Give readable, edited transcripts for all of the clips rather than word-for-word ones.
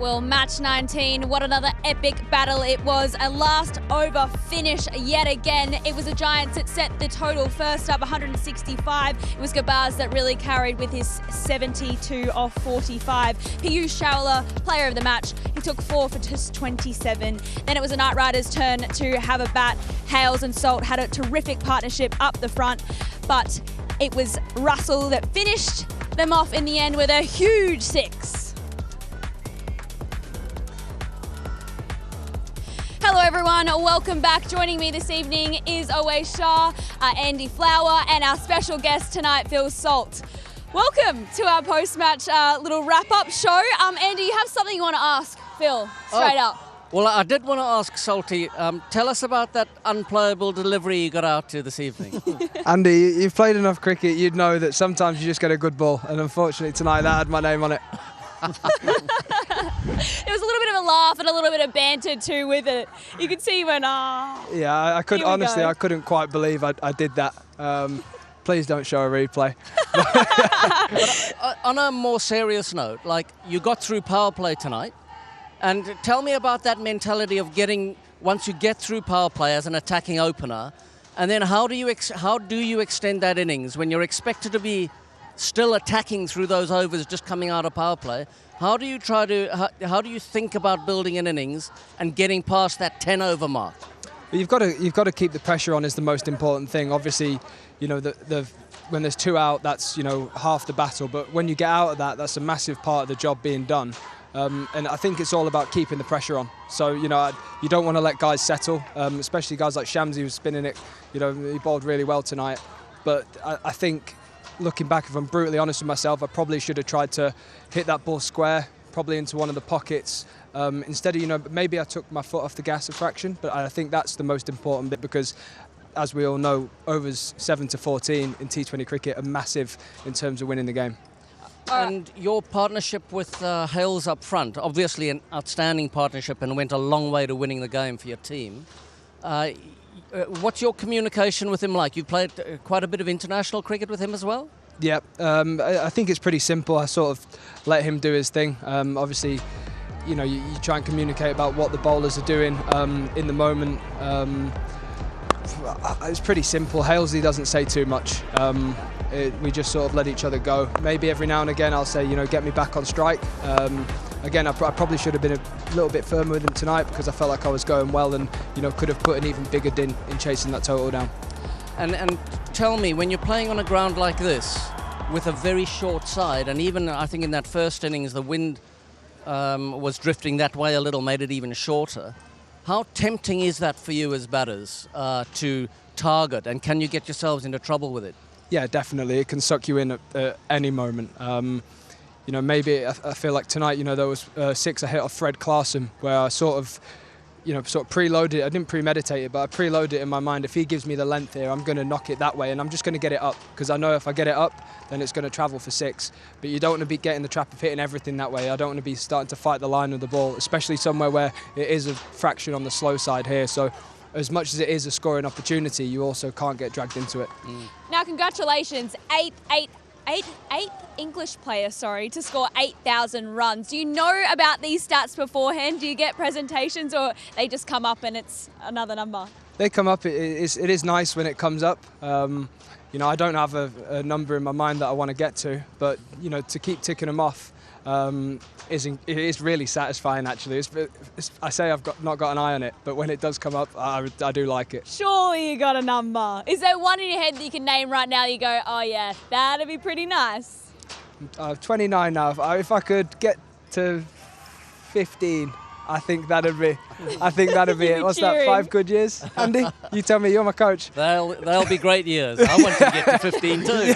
Well, match 19, what another epic battle it was. A last over finish yet again. It was the Giants that set the total first up, 165. It was Gabaz that really carried with his 72 off 45. Piyush Chawla, player of the match, he took 4 for just 27. Then it was the Knight Riders' turn to have a bat. Hales and Salt had a terrific partnership up the front, but it was Russell that finished them off in the end with a huge 6. Hello everyone, welcome back. Joining me this evening is always Shah, Andy Flower, and our special guest tonight, Phil Salt. Welcome to our post-match little wrap-up show. Andy, you have something you want to ask Phil, straight up. Well, I did want to ask Salty, tell us about that unplayable delivery you got out to this evening. Andy, you've played enough cricket, you'd know that sometimes you just get a good ball, and unfortunately tonight that had my name on it. There was a little bit of a laugh and a little bit of banter too with it. You could see when, Yeah, I could honestly, I couldn't quite believe I did that. Please don't show a replay. On a more serious note, like, you got through power play tonight, and tell me about that mentality of getting, once you get through power play as an attacking opener, and then how do you extend that innings when you're expected to be still attacking through those overs just coming out of power play? How do you think about building an innings and getting past that 10 over mark? You've got to keep the pressure on is the most important thing. Obviously, you know, when there's 2 out, that's, you know, half the battle. But when you get out of that, that's a massive part of the job being done. And I think it's all about keeping the pressure on. So, you know, you don't want to let guys settle, especially guys like Shamsi who's spinning it. You know, he bowled really well tonight. But I think, looking back, if I'm brutally honest with myself, I probably should have tried to hit that ball square, probably into one of the pockets. Instead of, you know, maybe I took my foot off the gas a fraction, but I think that's the most important bit because, as we all know, overs 7 to 14 in T20 cricket are massive in terms of winning the game. And your partnership with Hales up front, obviously an outstanding partnership and went a long way to winning the game for your team. What's your communication with him like? You played quite a bit of international cricket with him as well? Yeah, I think it's pretty simple. I sort of let him do his thing. Obviously, you know, you try and communicate about what the bowlers are doing in the moment. It's pretty simple. Halesley doesn't say too much. We just sort of let each other go. Maybe every now and again I'll say, you know, get me back on strike. Again, I probably should have been a little bit firmer with him tonight because I felt like I was going well and, you know, could have put an even bigger din in chasing that total down. And tell me, when you're playing on a ground like this with a very short side, and even I think in that first innings the wind was drifting that way a little, made it even shorter. How tempting is that for you as batters to target, and can you get yourselves into trouble with it? Yeah, definitely. It can suck you in at any moment. You know, maybe I feel like tonight, you know, there was 6 I hit off Fred Clarkson where I sort of preloaded it. I didn't premeditate it, but I preloaded it in my mind. If he gives me the length here, I'm going to knock it that way, and I'm just going to get it up because I know if I get it up, then it's going to travel for 6. But you don't want to be getting the trap of hitting everything that way. I don't want to be starting to fight the line of the ball, especially somewhere where it is a fraction on the slow side here. So as much as it is a scoring opportunity, you also can't get dragged into it. Now, congratulations, eighth English player, to score 8,000 runs. Do you know about these stats beforehand? Do you get presentations, or they just come up and it's another number? They come up. It is nice when it comes up. You know, I don't have a number in my mind that I want to get to, but, you know, to keep ticking them off it is really satisfying, actually. I say I've not got an eye on it, but when it does come up, I do like it. Surely you got a number. Is there one in your head that you can name right now that you go, oh yeah, that'd be pretty nice? 29 now. If I could get to 15, I think that'd be it. What's that, 5 good years? Andy, you tell me, you're my coach. They'll be great years. I want to get to 15 too.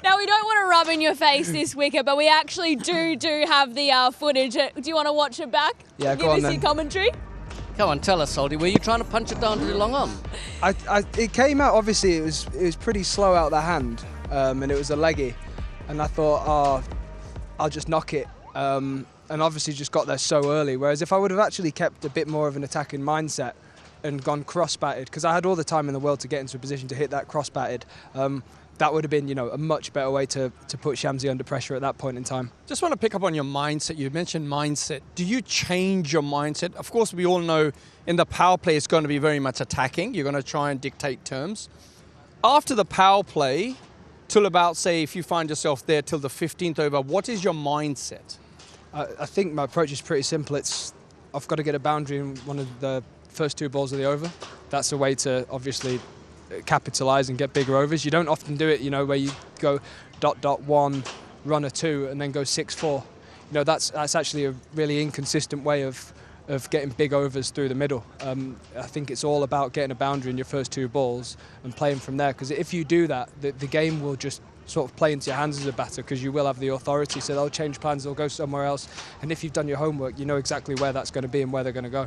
Now, we don't want to rub in your face this wicket, but we actually do have the footage. Do you want to watch it back? Yeah, go on then. Give us your commentary. Come on, tell us, Salty. Were you trying to punch it down to the long on? It came out, obviously, it was pretty slow out the hand, and it was a leggy. And I thought, oh, I'll just knock it. And obviously just got there so early. Whereas if I would have actually kept a bit more of an attacking mindset and gone cross-batted, because I had all the time in the world to get into a position to hit that cross-batted, that would have been, a much better way to put Shamsi under pressure at that point in time. Just want to pick up on your mindset. You mentioned mindset. Do you change your mindset? Of course, we all know in the power play it's going to be very much attacking. You're going to try and dictate terms. After the power play, till about, say, if you find yourself there till the 15th over, what is your mindset? I think my approach is pretty simple. I've got to get a boundary in one of the first 2 balls of the over. That's a way to obviously capitalise and get bigger overs. You don't often do it, where you go ... 1, run a 2 and then go 6-4. That's actually a really inconsistent way of getting big overs through the middle. I think it's all about getting a boundary in your first 2 balls and playing from there, because if you do that, the game will just sort of play into your hands as a batter, because you will have the authority, so they'll change plans, they'll go somewhere else, and if you've done your homework, you know exactly where that's going to be and where they're going to go.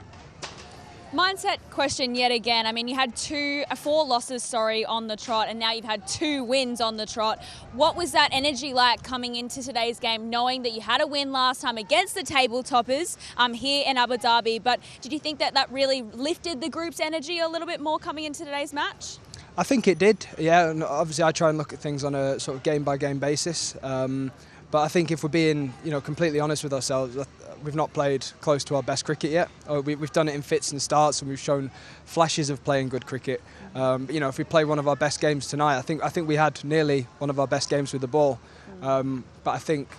Mindset question yet again. I mean, you had 4 losses, on the trot, and now you've had 2 wins on the trot. What was that energy like coming into today's game, knowing that you had a win last time against the table toppers here in Abu Dhabi? But did you think that really lifted the group's energy a little bit more coming into today's match? I think it did, yeah. And obviously, I try and look at things on a sort of game-by-game basis. But I think if we're being, completely honest with ourselves, we've not played close to our best cricket yet. We've done it in fits and starts, and we've shown flashes of playing good cricket. But, if we play one of our best games tonight, I think we had nearly one of our best games with the ball. But I think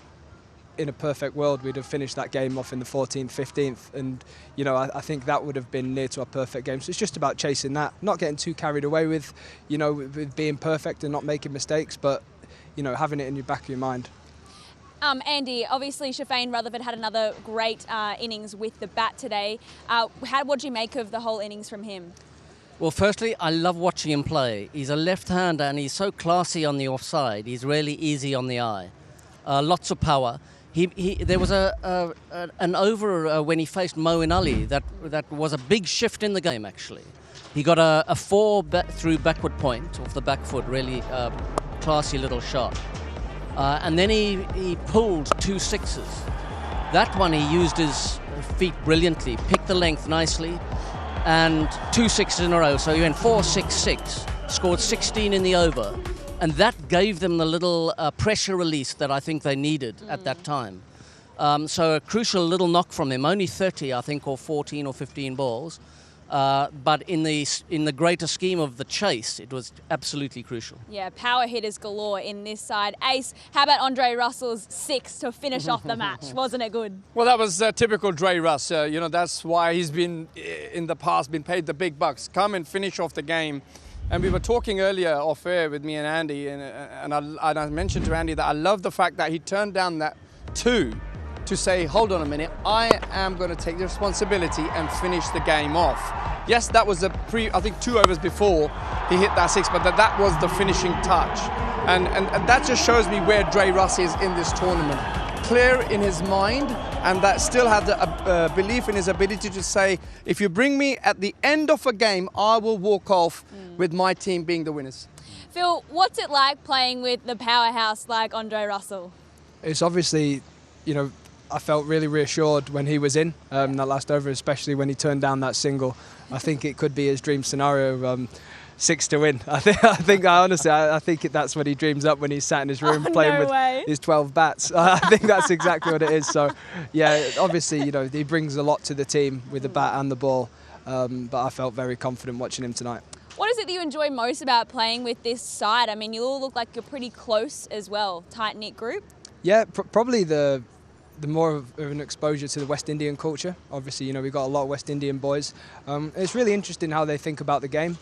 in a perfect world, we'd have finished that game off in the 14th, 15th, and I think that would have been near to our perfect game. So it's just about chasing that, not getting too carried away with, with being perfect and not making mistakes, but having it in your back of your mind. Andy, obviously Shafane Rutherford had another great innings with the bat today. What do you make of the whole innings from him? Well, firstly, I love watching him play. He's a left-hander and he's so classy on the offside. He's really easy on the eye. Lots of power. There was an over when he faced Moeen Ali that was a big shift in the game, actually. He got a 4 through backward point off the back foot, really classy little shot. And then he pulled 2 sixes. That one he used his feet brilliantly, picked the length nicely, and 2 sixes in a row. So he went 4-6-6, scored 16 in the over, and that gave them the little pressure release that I think they needed at that time. So a crucial little knock from him, only 30, I think, or 14 or 15 balls. But in the greater scheme of the chase, it was absolutely crucial. Yeah, power hitters galore in this side. Ace, how about Andre Russell's 6 to finish off the match? Wasn't it good? Well, that was typical Dre Russ. That's why he's been, in the past, been paid the big bucks. Come and finish off the game. And we were talking earlier off air with me and Andy, and I mentioned to Andy that I love the fact that he turned down that 2 to say, hold on a minute, I am going to take the responsibility and finish the game off. Yes, that was I think 2 overs before he hit that 6, but that was the finishing touch. And that just shows me where Dre Russ is in this tournament. Clear in his mind, and that still had the belief in his ability to say, if you bring me at the end of a game, I will walk off with my team being the winners. Phil, what's it like playing with the powerhouse like Andre Russell? It's obviously, I felt really reassured when he was in that last over, especially when he turned down that single. I think it could be his dream scenario, 6 to win. I think that's what he dreams up when he's sat in his room playing with his 12 bats. I think that's exactly what it is. So, yeah, obviously, he brings a lot to the team with the bat and the ball. But I felt very confident watching him tonight. What is it that you enjoy most about playing with this side? I mean, you all look like you're pretty close as well, tight-knit group. Yeah, probably the more of an exposure to the West Indian culture. Obviously, we've got a lot of West Indian boys. It's really interesting how they think about the game.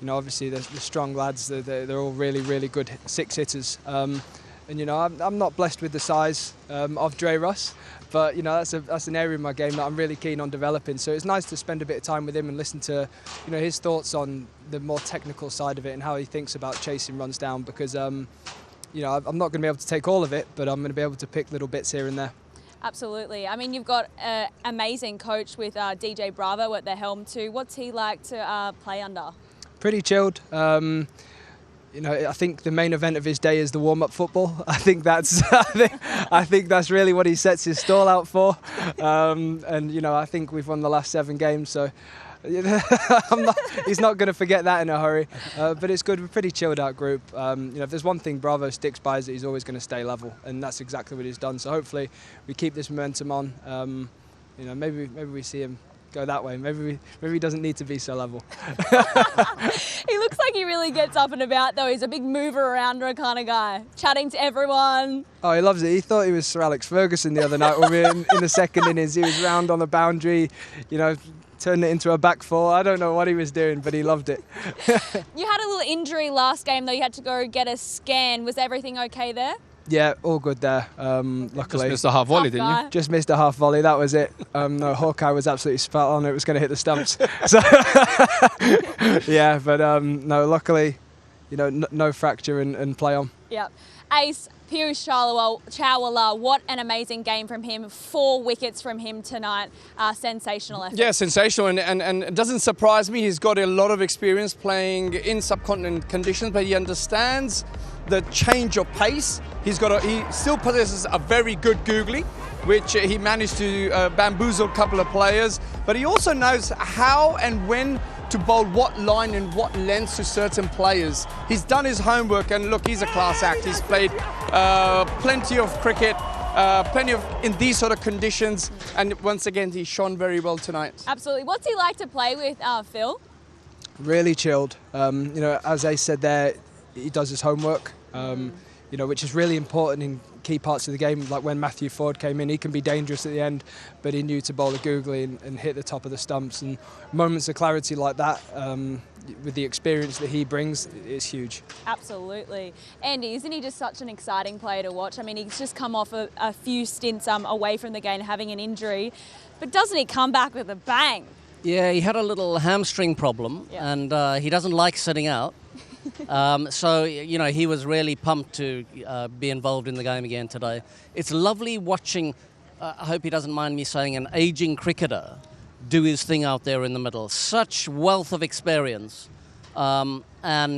Obviously, the strong lads, they're all really, really good 6 hitters. And, I'm not blessed with the size of Dre Russ, but, that's an area in my game that I'm really keen on developing. So it's nice to spend a bit of time with him and listen to, his thoughts on the more technical side of it and how he thinks about chasing runs down, because I'm not going to be able to take all of it, but I'm going to be able to pick little bits here and there. Absolutely. I mean, you've got an amazing coach with DJ Bravo at the helm too. What's he like to play under? Pretty chilled. I think the main event of his day is the warm-up football. I think that's really what he sets his stall out for. I think we've won the last 7 games, so He's not going to forget that in a hurry. But it's good. We're a pretty chilled out group. If there's one thing Bravo sticks by is that he's always going to stay level, and that's exactly what he's done. So hopefully we keep this momentum on. Maybe we see him go that way. Maybe he doesn't need to be so level. He looks like he really gets up and about, though. He's a big mover arounder kind of guy, chatting to everyone. Oh, he loves it. He thought he was Sir Alex Ferguson the other night when we were in the second innings. He was round on the boundary, turned it into a back four. I don't know what he was doing, but he loved it. You had a little injury last game, though. You had to go get a scan. Was everything okay there? Yeah, all good there, luckily. Just missed a half volley, didn't you? Just missed a half volley, that was it. No, Hawkeye was absolutely spot on. It was going to hit the stumps. So, yeah, but no, luckily, no fracture and play on. Yep. Ace, Piyush Chawla, what an amazing game from him. 4 wickets from him tonight. Sensational effort. Yeah, sensational, and it doesn't surprise me. He's got a lot of experience playing in subcontinent conditions, but he understands the change of pace. He still possesses a very good googly, which he managed to bamboozle a couple of players, but he also knows how and when to bowl what line and what lengths to certain players. He's done his homework, and look, he's a class act. He's played plenty of cricket, in these sort of conditions, and once again, he shone very well tonight. Absolutely. What's he like to play with, Phil? Really chilled. As Ace said there, he does his homework. Which is really important in key parts of the game. Like when Matthew Ford came in, he can be dangerous at the end, but he knew to bowl a googly and hit the top of the stumps. And moments of clarity like that, with the experience that he brings, is huge. Absolutely. Andy, isn't he just such an exciting player to watch? I mean, he's just come off a few stints away from the game, having an injury, but doesn't he come back with a bang? Yeah, he had a little hamstring problem, and he doesn't like sitting out. So he was really pumped to be involved in the game again today. It's lovely watching, I hope he doesn't mind me saying, an aging cricketer do his thing out there in the middle. Such wealth of experience and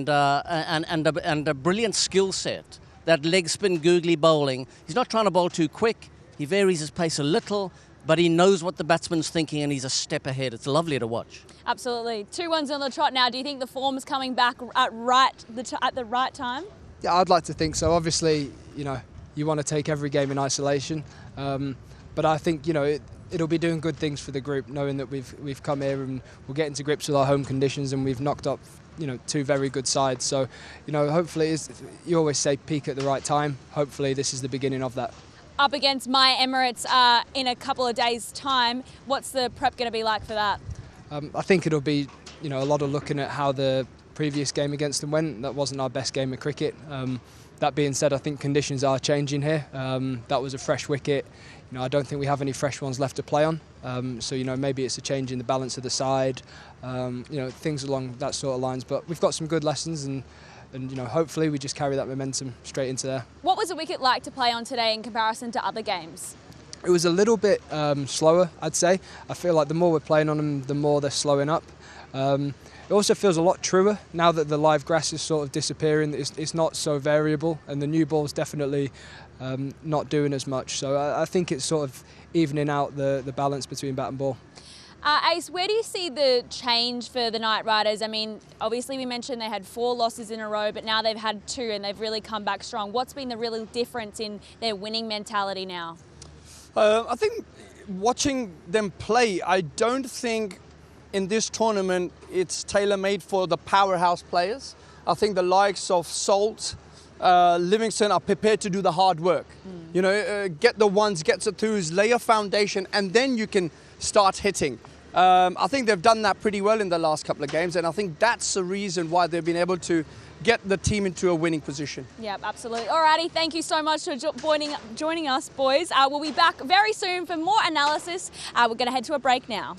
a brilliant skill set. That leg spin googly bowling. He's not trying to bowl too quick. He varies his pace a little, but he knows what the batsman's thinking, and he's a step ahead. It's lovely to watch. Absolutely. 2-1 on the trot now. Do you think the form's coming back at the right time? Yeah, I'd like to think so. Obviously, you want to take every game in isolation, but I think it'll be doing good things for the group, knowing that we've come here and we're getting to grips with our home conditions, and we've knocked up 2 very good sides. So hopefully, you always say peak at the right time. Hopefully, this is the beginning of that. Up against my Emirates in a couple of days' time. What's the prep going to be like for that? I think it'll be, a lot of looking at how the previous game against them went. That wasn't our best game of cricket. That being said, I think conditions are changing here. That was a fresh wicket. I don't think we have any fresh ones left to play on. So maybe it's a change in the balance of the side. Things along that sort of lines. But we've got some good lessons, and hopefully we just carry that momentum straight into there. What was the wicket like to play on today in comparison to other games? It was a little bit slower, I'd say. I feel like the more we're playing on them, the more they're slowing up. It also feels a lot truer now that the live grass is sort of disappearing. It's not so variable, and the new ball's definitely not doing as much. So I think it's sort of evening out the balance between bat and ball. Ace, where do you see the change for the Knight Riders? I mean, obviously we mentioned they had 4 losses in a row, but now they've had 2 and they've really come back strong. What's been the real difference in their winning mentality now? I think watching them play, I don't think in this tournament it's tailor-made for the powerhouse players. I think the likes of Salt, Livingston are prepared to do the hard work. Get the ones, get the twos, lay a foundation, and then you can start hitting. I think they've done that pretty well in the last couple of games, and I think that's the reason why they've been able to get the team into a winning position. Yep, absolutely. Alrighty, thank you so much for joining us, boys. We'll be back very soon for more analysis. We're going to head to a break now.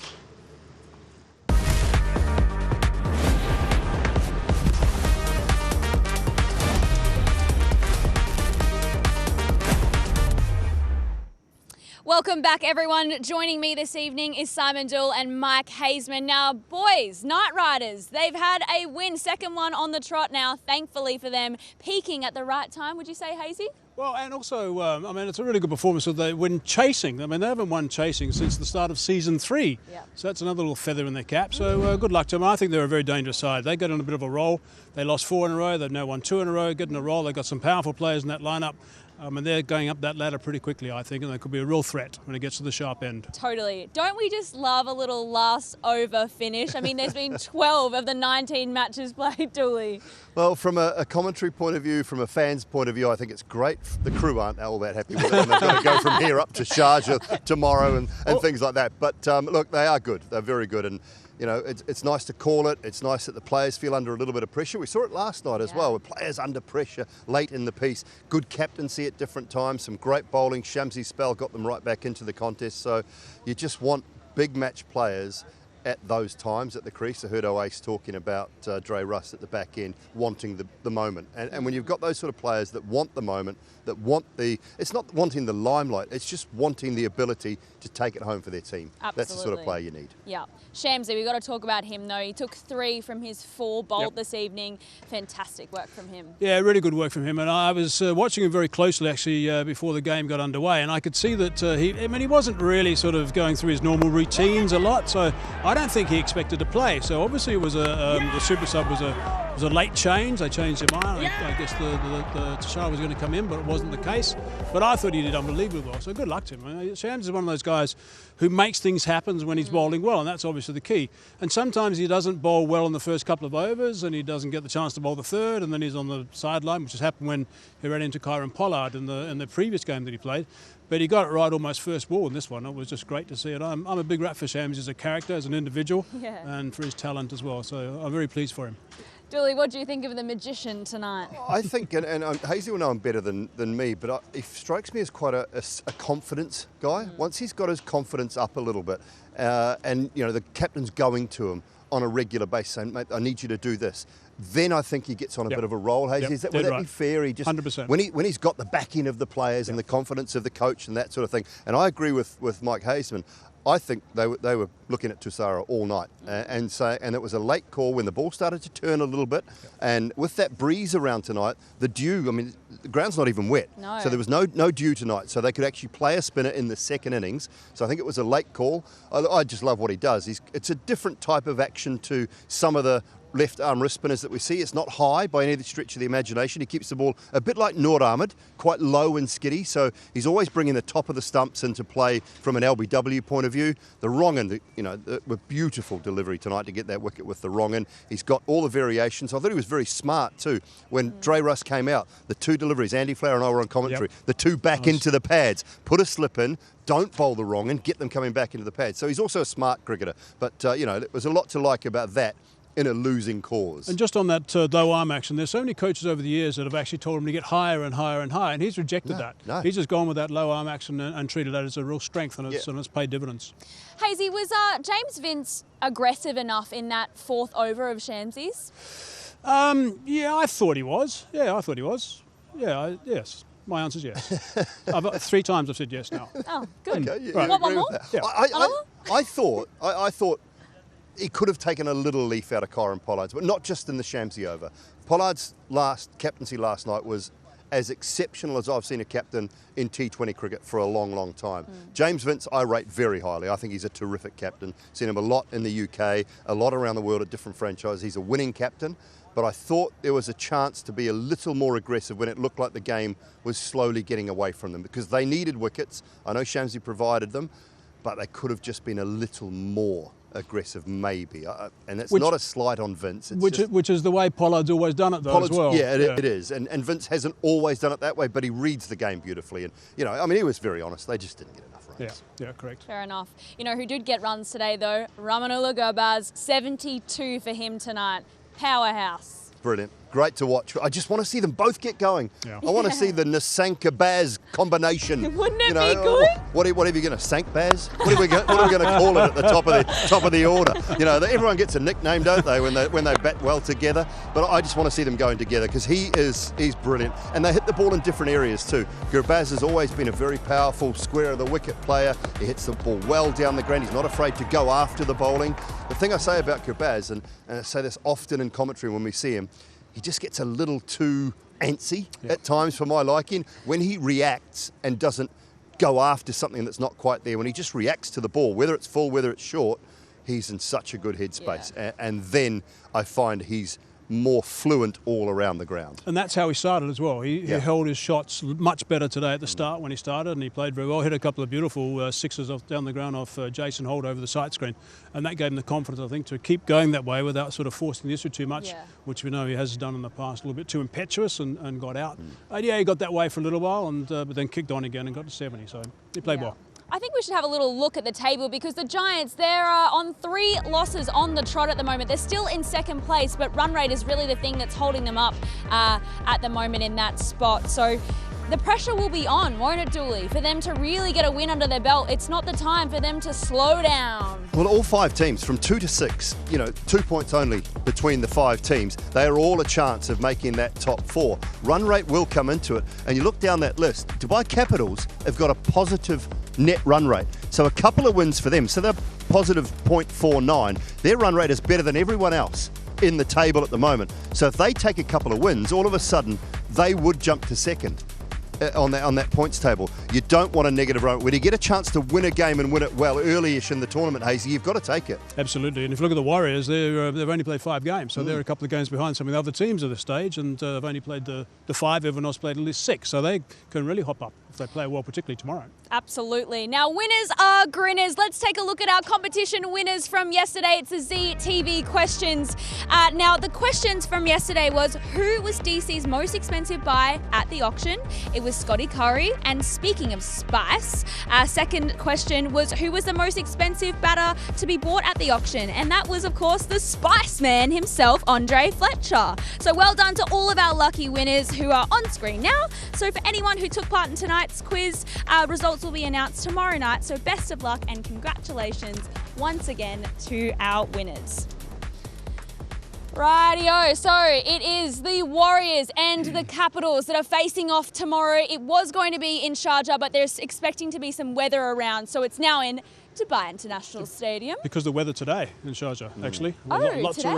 Welcome back, everyone. Joining me this evening is Simon Dool and Mike Hazeman. Now, boys, Knight Riders, they've had a win, second one on the trot now, thankfully for them, peaking at the right time, would you say, Hazy? Well, and also, I mean, it's a really good performance when chasing. I mean, they haven't won chasing since the start of season 3. Yep. So that's another little feather in their cap. So good luck to them. I think they're a very dangerous side. They got on a bit of a roll. They lost 4 in a row. They've now won 2 in a row, getting a roll. They've got some powerful players in that lineup. And they're going up that ladder pretty quickly, I think, and they could be a real threat when it gets to the sharp end. Totally. Don't we just love a little last over finish? I mean, there's been 12 of the 19 matches played, Dooley. Well, from a commentary point of view, from a fan's point of view, I think it's great. The crew aren't all that happy with it, and they've got to go from here up to Sharjah tomorrow and things like that. But look, they are good. They're very good. And you know, it's nice to call it. It's nice that the players feel under a little bit of pressure. We saw it last night as well, with players under pressure late in the piece. Good captaincy at different times, some great bowling. Shamsi's spell got them right back into the contest. So you just want big match players at those times at the crease. I heard Oace talking about Dre Russ at the back end wanting the moment. And when you've got those sort of players that want the moment, that want it's not wanting the limelight, it's just wanting the ability to take it home for their team. Absolutely. That's the sort of player you need. Yeah. Shamsi, we've got to talk about him though. He took 3 from his 4 bowled this evening. Fantastic work from him. Yeah, really good work from him. And I was watching him very closely actually before the game got underway, and I could see that he wasn't really sort of going through his normal routines a lot, so I don't think he expected to play. So obviously it was the super sub was a late change. They changed their mind. I guess the Chawla was going to come in, but it wasn't the case. But I thought he did unbelievably well. So good luck to him. I mean, Shams is one of those guys who makes things happen when he's bowling well, and that's obviously the key. And sometimes he doesn't bowl well in the first couple of overs, and he doesn't get the chance to bowl the third, and then he's on the sideline, which has happened when he ran into Kyron Pollard in the previous game that he played. But he got it right almost first ball in this one. It was just great to see it. I'm a big rat for Shams as a character, as an individual, and for his talent as well. So I'm very pleased for him. Dooley, what do you think of the magician tonight? I think, and Hazy will know him better than me, but he strikes me as quite a confidence guy. Once he's got his confidence up a little bit, and you know the captain's going to him on a regular basis saying, mate, I need you to do this, then I think he gets on a bit of a roll, Hazy. Would that be fair? He just 100%. When he's got the backing of the players and the confidence of the coach and that sort of thing. And I agree with Mike Hazeman. I think they were looking at Tusara all night, and it was a late call when the ball started to turn a little bit, and with that breeze around tonight, the dew. I mean, the ground's not even wet, so there was no dew tonight, so they could actually play a spinner in the second innings. So I think it was a late call. I just love what he does. It's a different type of action to some of the left arm wrist spinners that we see. It's not high by any stretch of the imagination. He keeps the ball a bit like Noor Ahmed, quite low and skiddy, so he's always bringing the top of the stumps into play from an LBW point of view. The wrong end, a beautiful delivery tonight to get that wicket with the wrong end. He's got all the variations. I thought he was very smart too. When Dre Russ came out, the 2 deliveries, Andy Flower and I were on commentary, the 2 back into the pads, put a slip in, don't bowl the wrong end, get them coming back into the pads. So he's also a smart cricketer. But, there was a lot to like about that in a losing cause. And just on that low arm action, there's so many coaches over the years that have actually told him to get higher and higher and higher, and he's rejected that. No. He's just gone with that low arm action and treated that as a real strength, and it's paid dividends. Hazy, was James Vince aggressive enough in that 4th over of Shamsi's? Yeah, I thought he was. Yes. My answer's yes. 3 times I've said yes now. Oh, good. Okay, Right. One more? Yeah. I thought he could have taken a little leaf out of Kyron Pollard's, but not just in the Shamsi over. Pollard's captaincy last night was as exceptional as I've seen a captain in T20 cricket for a long, long time. James Vince, I rate very highly. I think he's a terrific captain. Seen him a lot in the UK, a lot around the world at different franchises. He's a winning captain, but I thought there was a chance to be a little more aggressive when it looked like the game was slowly getting away from them, because they needed wickets. I know Shamsi provided them, but they could have just been a little more aggressive, maybe. And it's not a slight on Vince. It's which is the way Pollard's always done it, though, as well. Yeah, it is. And Vince hasn't always done it that way, but he reads the game beautifully. And, he was very honest. They just didn't get enough runs. Yeah, correct. Fair enough. You know who did get runs today, though? Ramanullah Gurbaz, 72 for him tonight. Powerhouse. Brilliant. Great to watch. I just want to see them both get going. Yeah. I want to see the Nasanka-Baz combination. Wouldn't it be good? What are you going to sank Baz? What are we going to call it at the top of the order? Everyone gets a nickname, don't they, when they bat well together? But I just want to see them going together, because he's brilliant, and they hit the ball in different areas too. Gurbaz has always been a very powerful square of the wicket player. He hits the ball well down the ground. He's not afraid to go after the bowling. The thing I say about Gurbaz, and I say this often in commentary when we see him, he just gets a little too antsy at times for my liking. When he reacts and doesn't go after something that's not quite there, when he just reacts to the ball, whether it's full, whether it's short, he's in such a good headspace. And then I find he's more fluent all around the ground. And that's how he started as well. He held his shots much better today at the start when he started, and he played very well. Hit a couple of beautiful sixes down the ground off Jason Holt over the sight screen, and that gave him the confidence, I think, to keep going that way without sort of forcing the issue too much, which we know he has done in the past, a little bit too impetuous and got out. And he got that way for a little while, and but then kicked on again and got to 70, so he played well. I think we should have a little look at the table, because the Giants, they're on 3 losses on the trot at the moment. They're still in second place, but run rate is really the thing that's holding them up at the moment in that spot. So the pressure will be on, won't it, Dooley, for them to really get a win under their belt. It's not the time for them to slow down. Well, all 5 teams, from 2 to 6, 2 points only between the 5 teams, they are all a chance of making that top 4. Run rate will come into it. And you look down that list, Dubai Capitals have got a positive net run rate. So a couple of wins for them. So they're positive 0.49. Their run rate is better than everyone else in the table at the moment. So if they take a couple of wins, all of a sudden they would jump to second on that points table. You don't want a negative run. When you get a chance to win a game and win it well early-ish in the tournament, Hazy, you've got to take it. Absolutely. And if you look at the Warriors, they've only played 5 games, so they're a couple of games behind some of the other teams at this stage, and they've only played the 5. Everyone else played at least 6, so they can really hop up if they play well, particularly tomorrow. Absolutely. Now, winners are grinners. Let's take a look at our competition winners from yesterday. It's the ZTV questions. Now, the questions from yesterday was, who was DC's most expensive buy at the auction? It was Scotty Curry. And speaking of spice, our second question was, who was the most expensive batter to be bought at the auction? And that was, of course, the Spice Man himself, Andre Fletcher. So well done to all of our lucky winners who are on screen now. So for anyone who took part in tonight's quiz, results will be announced tomorrow night. So best of luck and congratulations once again to our winners. Rightio, so it is the Warriors and the Capitals that are facing off tomorrow. It was going to be in Sharjah, but there's expecting to be some weather around, so it's now in Dubai International Stadium. Because the weather today in Sharjah, actually. Lots of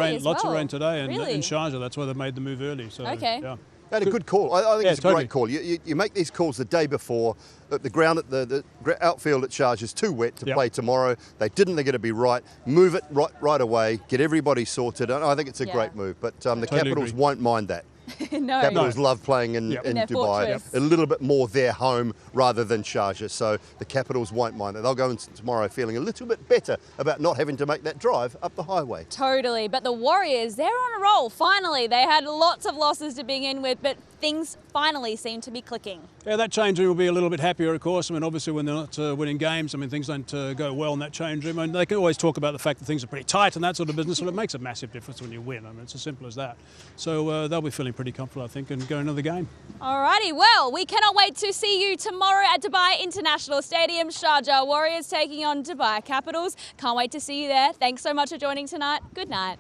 rain today in Really? Sharjah. That's why they made the move early. So, Okay. Yeah. They had a good call. I think it's a great call. You make these calls the day before. The ground at the outfield at Sharjah is too wet to play tomorrow. They didn't think it'd be right. Move it right away. Get everybody sorted. And I think it's a great move. But the Capitals won't mind that. No. Capitals love playing in Dubai. fortress. A little bit more their home rather than Sharjah. So the Capitals won't mind that. They'll go in tomorrow feeling a little bit better about not having to make that drive up the highway. Totally. But the Warriors, they're on a roll. Finally, they had lots of losses to begin with, but things finally seem to be clicking. Yeah, that change room will be a little bit happier, of course. I mean, obviously, when they're not winning games, I mean, things don't go well in that change room. And they can always talk about the fact that things are pretty tight and that sort of business, but it makes a massive difference when you win. I mean, it's as simple as that. So they'll be feeling pretty comfortable, I think, and go another game. Alrighty, well, we cannot wait to see you tomorrow at Dubai International Stadium. Sharjah Warriors taking on Dubai Capitals. Can't wait to see you there. Thanks so much for joining tonight. Good night.